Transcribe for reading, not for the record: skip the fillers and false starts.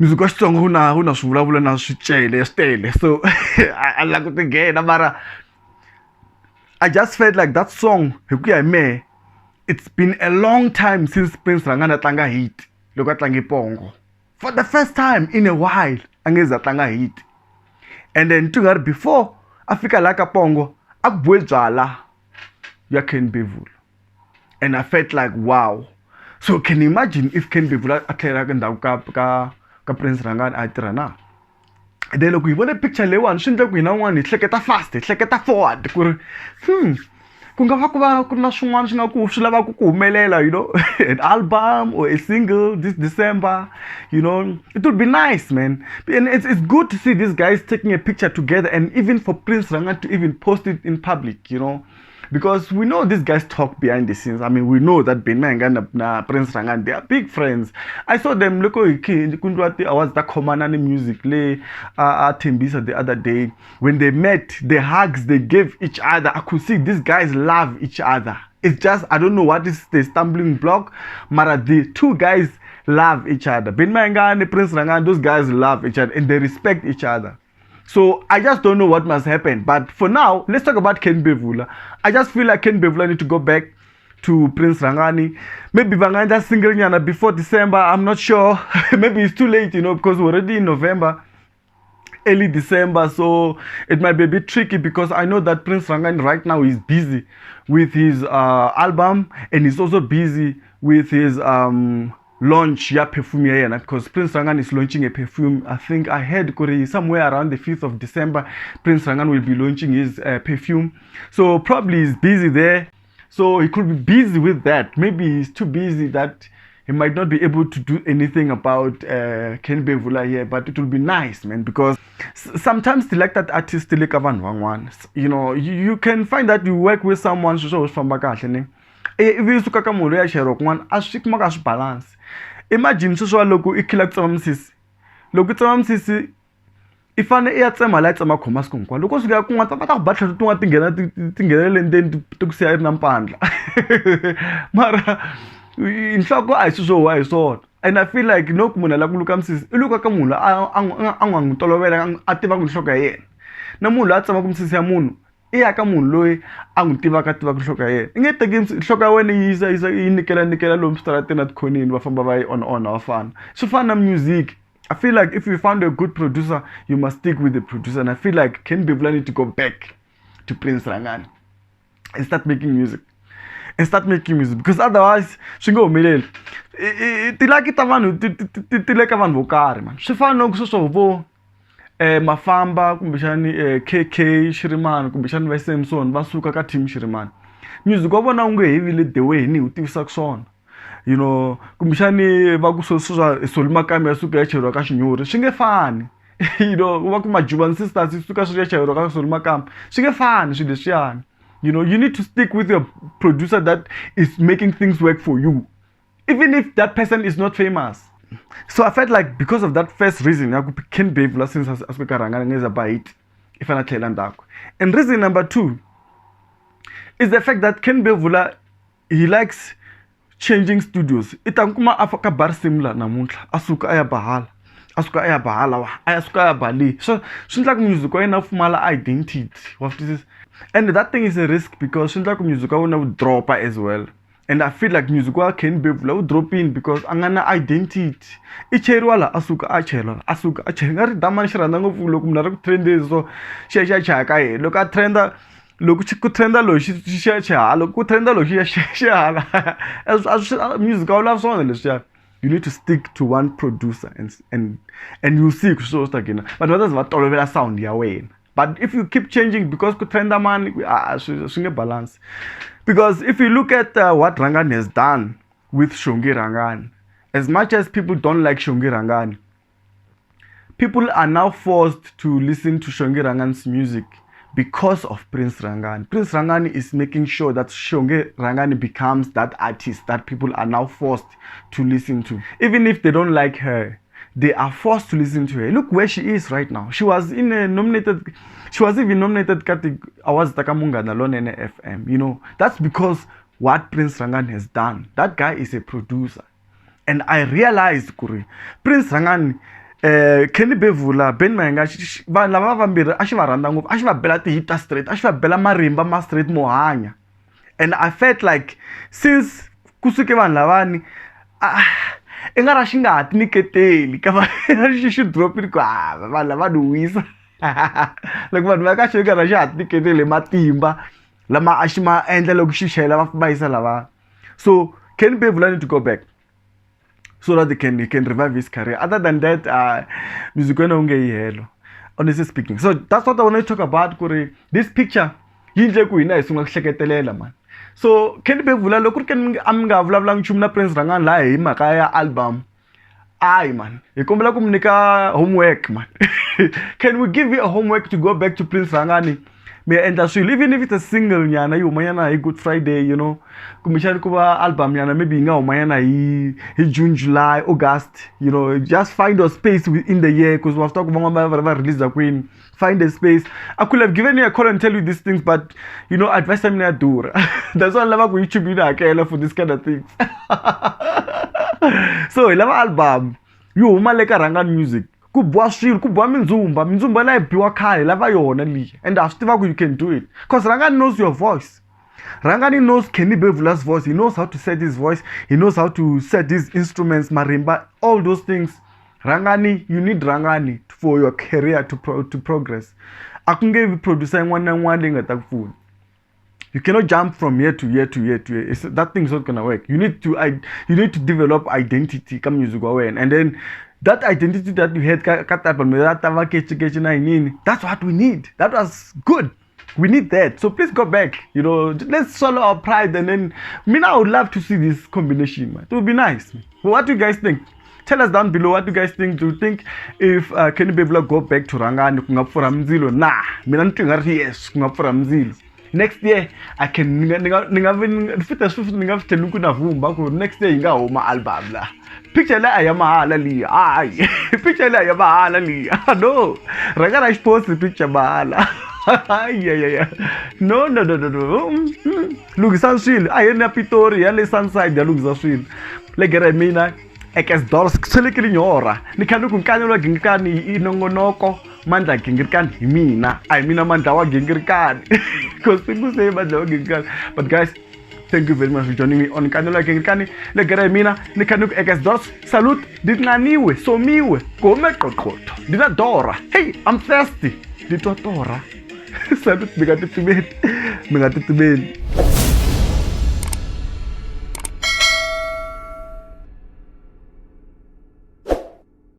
music wa Xitsonga wu na swivulavulo na swicele switele, so I like to nghena mara I just felt like that song hi ku ya hi mehe, it's been a long time since Prince Rangani a tlanga hit loko a tlange pongo. For the first time in a while a nge za tlanga hit, and then before a fika la ka pongo a ku biwe byala ya Ken Bevula, and I felt like wow. So can you imagine if Ken Bevula a tlhela ka ndhawu ka Prince Rangani a tirha na? And then loko hi vona picture leyiwani swi endla ku hina n'wana hi hleketa fast, hi hleketa forward ku ri ku nga va ku ri na swin'wana swi nga ku swi lavaka ku humelela, you know, an album or a single this December, you know, it would be nice, man. And it's good to see these guys taking a picture together, and even for Prince Rangani to even post it in public, you know, because we know these guys talk behind the scenes. I mean, we know that Ben Manga na Prince Rangani, they are big friends. I saw them look I was the Komanani music le Tembisa the other day. When they met, the hugs they gave each other, I could see these guys love each other. It's just, I don't know what is the stumbling block, but the two guys love each other. Ben Manga and Prince Rangani, those guys love each other and they respect each other. So I just don't know what must happen. But for now, let's talk about Ken Bevula. I just feel like Ken Bevula need to go back to Prince Rangani. Maybe Vanganda single nyana before December. I'm not sure. Maybe it's too late, you know, because we're already in November, early December. So it might be a bit tricky because I know that Prince Rangani right now is busy with his album, and he's also busy with his launch ya perfume yena, because Prince Rangani is launching a perfume. I think I heard somewhere around the 5th of December Prince Rangani will be launching his perfume, so probably he's busy there, so he could be busy with that. Maybe he's too busy that he might not be able to do anything about Ken Bevula here, but it will be nice, man, because sometimes selected artists like one, you know, you can find that you work with someone so from Bakahle, if you suka ka munhu ya xeroko n'wana a swi kuma ka swi balance. Imagine sweswo loko I khila ku tsema misisi, loko tsema misisi I fane I ya tsema la tsema khoma siku hinkwawo, loko swi ya kun'wana ta ta ku ba tlhelo tin'wana tinghenele ndzeni ti ku siya I ri na mpandla mara inhloko a hi sweswo wa hi swona. And I feel like no ku munhu la ku luka misisi I luka ka munhu a nga n'wi tolovela a tiva ku nhloko ya yena, na munhu la tsema ku misisi ya munhu I ya ka munhu loyi a n'wi tivaka nhloko ya yena. I nge teki nhloko ya wena yi nikela lomu switarateni na tikhoneni va famba va yi on va fana. Swi fana na music. I feel like if you found a good producer, you must stick with the producer, and I feel like Ken Bevula need to go back to Prince Rangani and start making music. Because otherwise swi nge humeleli. Tilaki ta vanhu ti le ka vanhu vo karhi, man. Swi fana no sweswo vo Mafamba kumbexani KK Shirimani kumbexani va Samson va suka ka team Shirimani. Music wa vona unge hevile the way ni u tivisa swona, you know, kumbexani va ku swa Solimakami ya suka ya cheriwa ka Xinyori swi nge fani you know, va ku Majuban Sisters suka swi ya cheriwa ka Solimakami swi nge fani swilo leswiyani. You know, you need to stick with your producer that is making things work for you, even if that person is not famous. So I felt like because of that first reason, I could Ken Bevula since I spoke about it, if I'm not and reason number 2 is the fact that Ken Bevula, he likes changing studios. Itankuma afaka bar similar namunhla asuka aya bahala, asuka aya Bali. So seems like music wa enough mala identity. And that thing is a risk because seems like music will drop as well. And I feel like music wa Ken Bevula will drop in because angana identity. Icheriwala asuka ngari damani shiranda ngopfu loko munhu ari ku trend so xa ka yena. Loko a trenda loko ku trenda lo xi xa loko ku trenda lo xi as music wa love swona leswiya. You need to stick to one producer and you see so again. But others va tolovela sound ya wena. But if you keep changing because ku trenda man swi nge balance. Because if you look at what Rangani has done with Shongi Rangani, as much as people don't like Shongi Rangani, people are now forced to listen to Shongi Rangani's music because of Prince Rangani. Prince Rangani is making sure that Shongi Rangani becomes that artist that people are now forced to listen to. Even if they don't like her, they are forced to listen to her. Look where she is right now. She was even nominated Awards Takamunga Nalone FM. You know, that's because what Prince Rangani has done. That guy is a producer. And I realized, Prince Rangani, Kenny Bevula, Ben Manga, vanhu lava vambirhi a xi va rhandza ngopfu a xi va bela ti-hit straight a xi va bela marimba ma straight mo hanya, and I felt like since kusuke vanhu lavani i nga ra xi nga ha ti nyiketeli ka xi dropini ku vanhu lava ni wisa loko vanhu va ka xi nga ra xi ha ti nyiketeli matimba lama a xi ma endla loko xi chayela va yisa lavana. So Kenny Bevula need to go back so that he can revive his career. Other than that, music hello. Honestly speaking. So that's what I want to talk about. This picture, man. So Kenny Bevula, look, I'm going to Prince Rangan la Makaya album. Aye, man. You come back homework, man. Can we give you a homework to go back to Prince Rangani? Even if it's a single, nyana you mayana Good Friday, you know, kumishani kuba album nyana maybe nga mayana June, July, August, you know, just find a space within the year because we have talked about release the Queen. Find a space. I could have given you a call and tell you these things, but you know, advice I'm not do. That's why I love YouTube video for this kind of things. So I love album. You maleka Rangan music. Kubwa shil, kubwa minzumba la biwa kale lava yona li, and after you can do it, cause Rangani knows your voice. Rangani knows Kenny Bevula's voice. He knows how to set his voice. He knows how to set his instruments, marimba, all those things. Rangani, you need Rangani for your career to progress. I can give you producer one thing at that food. You cannot jump from year to year to year to year. That thing's not gonna work. You need to develop identity. Come music away, and then that identity that you had, that's what we need. That was good. We need that. So please go back. You know, let's swallow our pride, and then I would love to see this combination, man. It would be nice. What do you guys think? Tell us down below what you guys think. Do you think if Kenny Bevula go back to Rangani kungapfura mzilo? Nah, mina ntingathi yes kungapfura mzilo. Next year I can next year inga homa album la. Picture la ayamahala li. Ay. Picture la ayamahala li. No. Rangana post the picture mahala. Yeah. No. Look, Sunshine. Ayena Pitori, yale Sunside, ya look Sunshine. Legere mina. Ekes dollars selikili nyora. Nikanu kunkanyolo ginkani inongonoko. Manda gingirkan mina. I mean manda wa gingirkan. Because people say manda wa gingirkan. But guys, thank you very much for joining me on Kanyola Gingirkani. Legere mina. Nikanu ekes dollars. Salute. Dinganiwe. So miwe. Kome kokoto. Dinadora. Hey, I'm thirsty. Ditotora. Salute. Megatitubin.